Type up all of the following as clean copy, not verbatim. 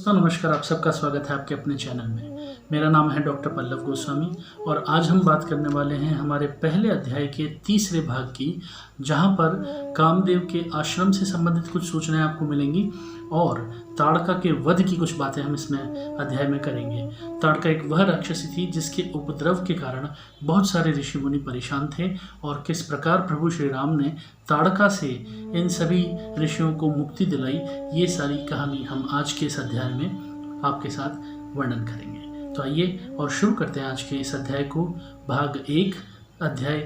दोस्तों नमस्कार, आप सबका स्वागत है आपके अपने चैनल में। मेरा नाम है डॉक्टर पल्लव गोस्वामी और आज हम बात करने वाले हैं हमारे पहले अध्याय के तीसरे भाग की, जहां पर कामदेव के आश्रम से संबंधित कुछ सूचनाएं आपको मिलेंगी और ताड़का के वध की कुछ बातें हम इसमें अध्याय में करेंगे। ताड़का एक वह राक्षसी थी जिसके उपद्रव के कारण बहुत सारे ऋषि मुनि परेशान थे और किस प्रकार प्रभु श्री राम ने ताड़का से इन सभी ऋषियों को मुक्ति दिलाई, ये सारी कहानी हम आज के इस अध्याय में आपके साथ वर्णन करेंगे। तो आइए और शुरू करते हैं आज के इस अध्याय को। भाग 1 अध्याय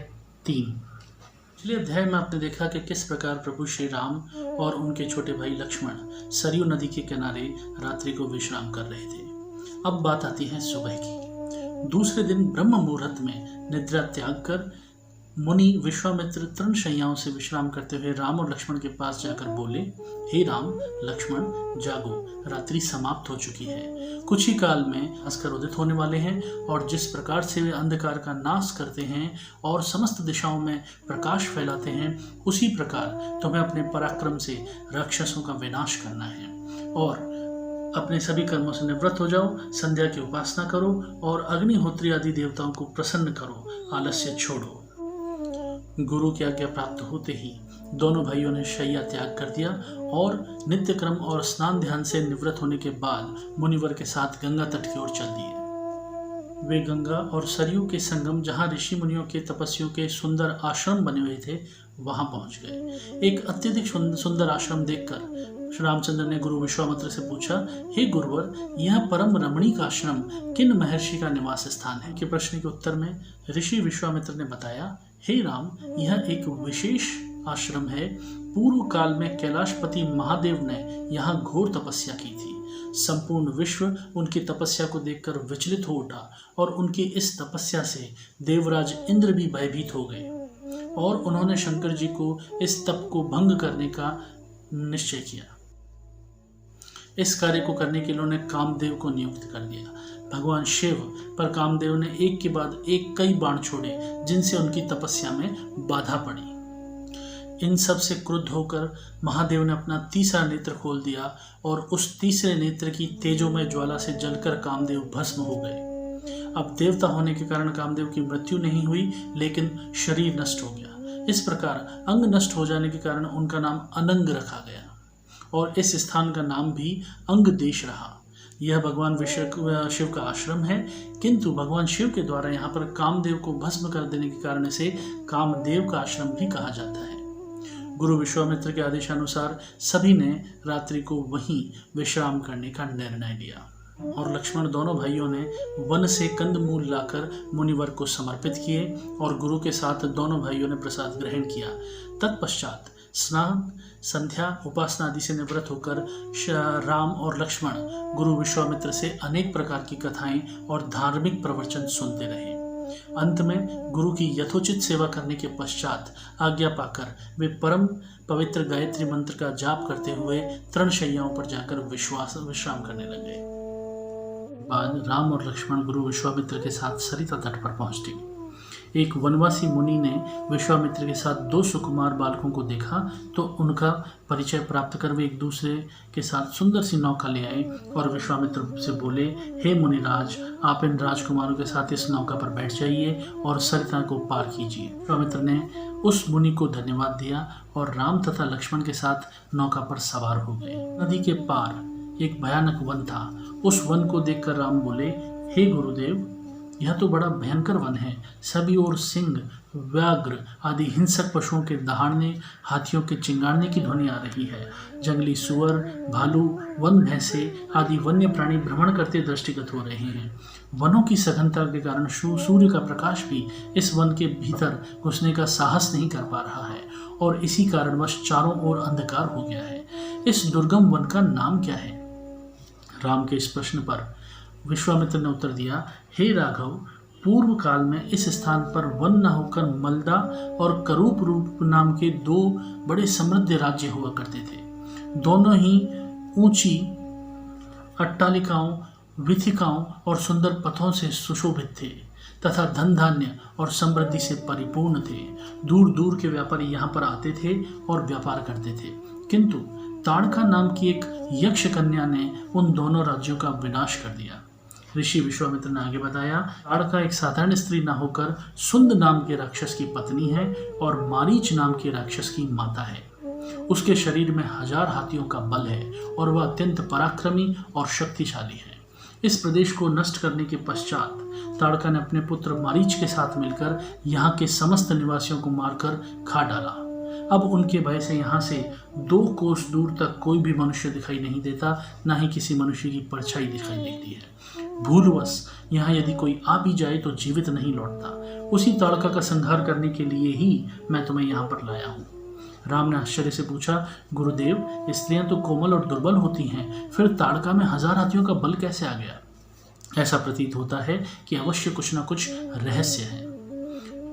3। पिछले अध्याय में आपने देखा कि किस प्रकार प्रभु श्री राम और उनके छोटे भाई लक्ष्मण सरयू नदी के किनारे रात्रि को विश्राम कर रहे थे। अब बात आती है सुबह की। दूसरे दिन ब्रह्म मुहूर्त में निद्रा त्याग कर मुनि विश्वामित्र तृणशैयाओं से विश्राम करते हुए राम और लक्ष्मण के पास जाकर बोले, हे राम लक्ष्मण, जागो, रात्रि समाप्त हो चुकी है। कुछ ही काल में भास्कर उदित होने वाले हैं और जिस प्रकार से वे अंधकार का नाश करते हैं और समस्त दिशाओं में प्रकाश फैलाते हैं, उसी प्रकार तुम्हें अपने पराक्रम से राक्षसों का विनाश करना है और अपने सभी कर्मों से निवृत्त हो जाओ, संध्या की उपासना करो और अग्निहोत्री आदि देवताओं को प्रसन्न करो, आलस्य छोड़ो। गुरु की आज्ञा प्राप्त होते ही दोनों भाइयों ने शैया त्याग कर दिया और नित्य क्रम और स्नान ध्यान से निवृत्त होने के बाद मुनिवर के साथ गंगा तट की ओर चल दिए। वे गंगा और सरयू के संगम, जहां ऋषि मुनियों के तपस्वियों के सुंदर आश्रम बने हुए थे, वहां पहुंच गए। एक अत्यधिक सुंदर आश्रम देखकर श्री रामचंद्र ने गुरु विश्वामित्र से पूछा, हे गुरुवर, यह परम रमणीक आश्रम किन महर्षि का निवास स्थान है? के प्रश्न के उत्तर में ऋषि विश्वामित्र ने बताया, हे राम, यह एक विशेष आश्रम है। पूर्व काल में कैलाशपति महादेव ने यहाँ घोर तपस्या की थी। संपूर्ण विश्व उनकी तपस्या को देखकर विचलित हो उठा और उनकी इस तपस्या से देवराज इंद्र भी भयभीत हो गए और उन्होंने शंकर जी को इस तप को भंग करने का निश्चय किया। इस कार्य को करने के लिए उन्होंने कामदेव को नियुक्त कर दिया। भगवान शिव पर कामदेव ने एक के बाद एक कई बाण छोड़े, जिनसे उनकी तपस्या में बाधा पड़ी। इन सब से क्रुद्ध होकर महादेव ने अपना तीसरा नेत्र खोल दिया और उस तीसरे नेत्र की तेजोमय ज्वाला से जलकर कामदेव भस्म हो गए। अब देवता होने के कारण कामदेव की मृत्यु नहीं हुई, लेकिन शरीर नष्ट हो गया। इस प्रकार अंग नष्ट हो जाने के कारण उनका नाम अनंग रखा गया और इस स्थान का नाम भी अंग देश रहा। यह भगवान शिव का आश्रम है, किंतु भगवान शिव के द्वारा यहाँ पर कामदेव को भस्म कर देने के कारण से कामदेव का आश्रम भी कहा जाता है। गुरु विश्वामित्र के आदेशानुसार सभी ने रात्रि को वहीं विश्राम करने का निर्णय लिया और लक्ष्मण दोनों भाइयों ने वन से कंदमूल लाकर मुनिवर को समर्पित किए और गुरु के साथ दोनों भाइयों ने प्रसाद ग्रहण किया। तत्पश्चात स्नान, संध्या, उपासना आदि से निवृत्त होकर राम और लक्ष्मण गुरु विश्वामित्र से अनेक प्रकार की कथाएं और धार्मिक प्रवचन सुनते रहे। अंत में गुरु की यथोचित सेवा करने के पश्चात आज्ञा पाकर वे परम पवित्र गायत्री मंत्र का जाप करते हुए तृणशैयाओं पर जाकर विश्राम करने लगे। बाद राम और लक्ष्मण गुरु विश्वामित्र के साथ सरिता तट पर पहुंचते। एक वनवासी मुनि ने विश्वामित्र के साथ 2 सुकुमार बालकों को देखा तो उनका परिचय प्राप्त कर वे एक दूसरे के साथ सुंदर सी नौका ले आए और विश्वामित्र से बोले, हे मुनिराज, आप इन राजकुमारों के साथ इस नौका पर बैठ जाइए और सरिता को पार कीजिए। विश्वामित्र ने उस मुनि को धन्यवाद दिया और राम तथा लक्ष्मण के साथ नौका पर सवार हो गए। नदी के पार एक भयानक वन था। उस वन को देखकर राम बोले, हे गुरुदेव, यह तो बड़ा भयंकर वन है। सभी ओर सिंह, व्याघ्र आदि हिंसक पशुओं के दहाड़ने, हाथियों के चिंगाड़ने की ध्वनि आ रही है। जंगली सुअर, भालू, वन भैंसे आदि वन्य प्राणी भ्रमण करते दृष्टिगत हो रहे हैं। वनों की सघनता के कारण सूर्य का प्रकाश भी इस वन के भीतर घुसने का साहस नहीं कर पा रहा है और इसी कारणवश चारों ओर अंधकार हो गया है। इस दुर्गम वन का नाम क्या है? राम के इस प्रश्न पर विश्वामित्र ने उत्तर दिया, हे राघव, पूर्व काल में इस स्थान पर वन न होकर मलदा और करूप रूप नाम के 2 बड़े समृद्ध राज्य हुआ करते थे। दोनों ही ऊंची अट्टालिकाओं, विथिकाओं और सुंदर पथों से सुशोभित थे तथा धन धान्य और समृद्धि से परिपूर्ण थे। दूर दूर के व्यापारी यहाँ पर आते थे और व्यापार करते थे, किंतु ताड़का नाम की एक यक्ष कन्या ने उन दोनों राज्यों का विनाश कर दिया। ऋषि विश्वामित्र ने आगे बताया, ताड़का एक साधारण स्त्री न होकर सुंद नाम के राक्षस की पत्नी है और मारीच नाम के राक्षस की माता है। उसके शरीर में 1000 हाथियों का बल है और वह अत्यंत पराक्रमी और शक्तिशाली है। इस प्रदेश को नष्ट करने के पश्चात ताड़का ने अपने पुत्र मारीच के साथ मिलकर यहाँ के समस्त निवासियों को मारकर खा डाला। अब उनके भय से यहाँ से 2 कोस दूर तक कोई भी मनुष्य दिखाई नहीं देता, न ही किसी मनुष्य की परछाई दिखाई देती है। भूलवश यहाँ यदि कोई आ भी जाए तो जीवित नहीं लौटता। उसी ताड़का का संहार करने के लिए ही मैं तुम्हें यहाँ पर लाया हूँ। राम ने आश्चर्य से पूछा, गुरुदेव, स्त्रियां तो कोमल और दुर्बल होती हैं, फिर ताड़का में 1000 हाथियों का बल कैसे आ गया? ऐसा प्रतीत होता है कि अवश्य कुछ न कुछ रहस्य है।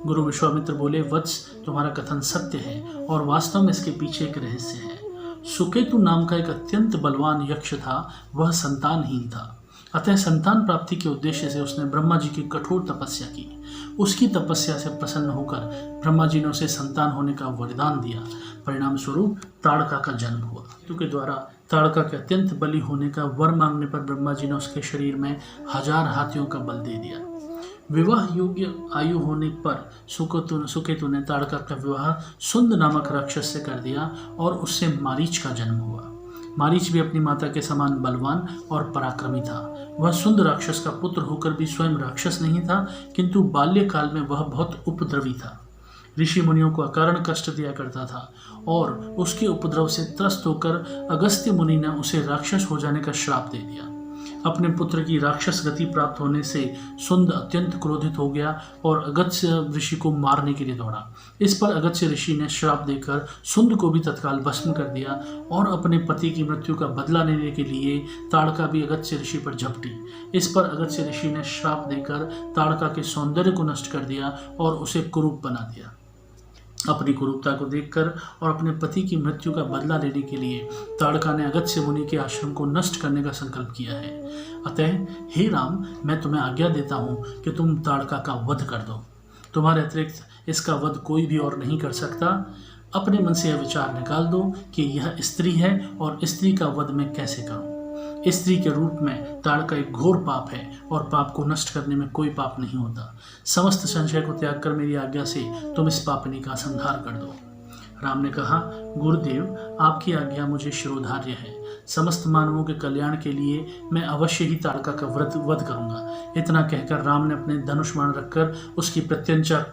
गुरु विश्वामित्र बोले, वत्स, तुम्हारा कथन सत्य है और वास्तव में इसके पीछे एक रहस्य है। सुकेतु नाम का एक अत्यंत बलवान यक्ष था। वह संतानहीन था, अतः संतान प्राप्ति के उद्देश्य से उसने ब्रह्मा जी की कठोर तपस्या की। उसकी तपस्या से प्रसन्न होकर ब्रह्मा जी ने उसे संतान होने का वरदान दिया। परिणाम स्वरूप ताड़का का जन्म हुआ। केतु के द्वारा ताड़का के अत्यंत बली होने का वर मांगने पर ब्रह्मा जी ने उसके शरीर में 1000 हाथियों का बल दे दिया। विवाह योग्य आयु होने पर सुकेतु ने ताड़का का विवाह सुंद नामक राक्षस से कर दिया और उससे मारीच का जन्म हुआ। मारीच भी अपनी माता के समान बलवान और पराक्रमी था। वह सुंद राक्षस का पुत्र होकर भी स्वयं राक्षस नहीं था, किंतु बाल्यकाल में वह बहुत उपद्रवी था। ऋषि मुनियों को अकारण कष्ट दिया करता था और उसके उपद्रव से त्रस्त होकर अगस्त्य मुनि ने उसे राक्षस हो जाने का श्राप दे दिया। अपने पुत्र की राक्षस गति प्राप्त होने से सुंद अत्यंत क्रोधित हो गया और अगस्त्य ऋषि को मारने के लिए दौड़ा। इस पर अगस्त्य ऋषि ने श्राप देकर सुंद को भी तत्काल भस्म कर दिया और अपने पति की मृत्यु का बदला लेने के लिए ताड़का भी अगस्त्य ऋषि पर झपटी। इस पर अगस्त्य ऋषि ने श्राप देकर ताड़का के सौंदर्य को नष्ट कर दिया और उसे कुरूप बना दिया। अपनी कुरूपता को देखकर और अपने पति की मृत्यु का बदला लेने के लिए ताड़का ने अगस्त्य मुनि के आश्रम को नष्ट करने का संकल्प किया है। अतः हे राम, मैं तुम्हें आज्ञा देता हूँ कि तुम ताड़का का वध कर दो। तुम्हारे अतिरिक्त इसका वध कोई भी और नहीं कर सकता। अपने मन से यह विचार निकाल दो कि यह स्त्री है और स्त्री का वध मैं कैसे करूँ। स्त्री के रूप में ताड़का एक घोर पाप है और पाप को नष्ट करने में कोई पाप नहीं होता। समस्त संशय को त्याग कर मेरी आज्ञा से तुम इस पापनी का संहार कर दो। राम ने कहा, गुरुदेव, आपकी आज्ञा मुझे शिरोधार्य है। समस्त मानवों के कल्याण के लिए मैं अवश्य ही ताड़का का वध करूंगा। इतना कहकर राम ने अपने धनुष बाण रखकर उसकी प्रत्यंचा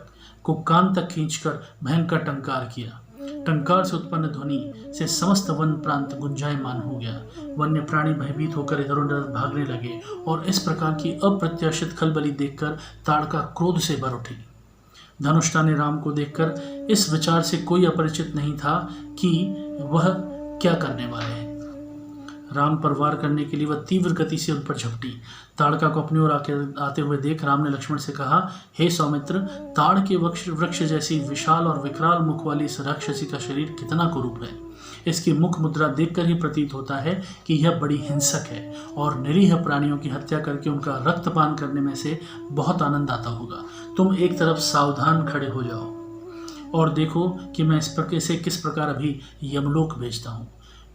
को कान तक खींचकर भयंकर टंकार किया। टंकार से उत्पन्न ध्वनि से समस्त वन प्रांत गुंजायमान हो गया। वन्य प्राणी भयभीत होकर इधर उधर भागने लगे और इस प्रकार की अप्रत्याशित खलबली देखकर ताड़का क्रोध से भर उठी। धनुष्टा ने राम को देखकर इस विचार से कोई अपरिचित नहीं था कि वह क्या करने वाले हैं। राम पर वार करने के लिए वह तीव्र गति से उन पर झपटी। ताड़का को अपनी ओर आते हुए देख राम ने लक्ष्मण से कहा, हे सौमित्र, ताड़ के वृक्ष जैसी विशाल और विकराल मुख वाली इस राक्षसी का शरीर कितना कुरूप है। इसकी मुख मुद्रा देखकर ही प्रतीत होता है कि यह बड़ी हिंसक है और निरीह प्राणियों की हत्या करके उनका रक्तपान करने में से बहुत आनंद आता होगा। तुम एक तरफ सावधान खड़े हो जाओ और देखो कि मैं इसे किस प्रकार अभी यमलोक भेजता हूँ।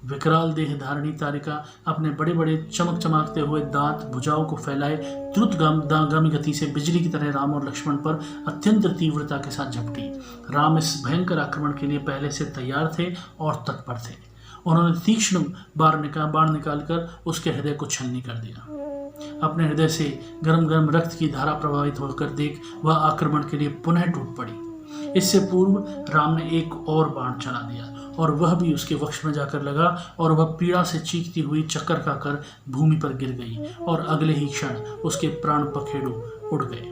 विकराल देह धारणी ताड़का अपने बड़े बड़े चमक चमकते हुए दांत भुजाओं को फैलाए द्रुतगामी गति से बिजली की तरह राम और लक्ष्मण पर अत्यंत तीव्रता के साथ झपटी। राम इस भयंकर आक्रमण के लिए पहले से तैयार थे और तत्पर थे। उन्होंने तीक्ष्ण बाण निकालकर उसके हृदय को छलनी कर दिया। अपने हृदय से गरम गरम रक्त की धारा प्रभावित होकर देख वह आक्रमण के लिए पुनः टूट पड़ी। इससे पूर्व राम ने एक और बाण चला दिया और वह भी उसके वक्ष में जाकर लगा और वह पीड़ा से चीखती हुई चक्कर खाकर भूमि पर गिर गई और अगले ही क्षण उसके प्राण पखेरु उड़ गए।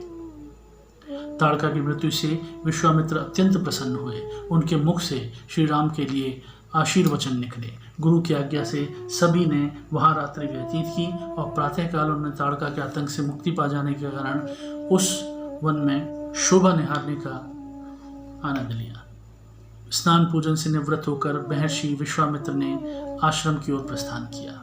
ताड़का की मृत्यु से विश्वामित्र अत्यंत प्रसन्न हुए। उनके मुख से श्री राम के लिए आशीर्वचन निकले। गुरु की आज्ञा से सभी ने वहां रात्रि व्यतीत की और प्रातःकाल उन्होंने ताड़का के आतंक से मुक्ति पा जाने के कारण उस वन में शोभा निहारने का आनंद लिया। स्नान पूजन से निवृत्त होकर महर्षि विश्वामित्र ने आश्रम की ओर प्रस्थान किया।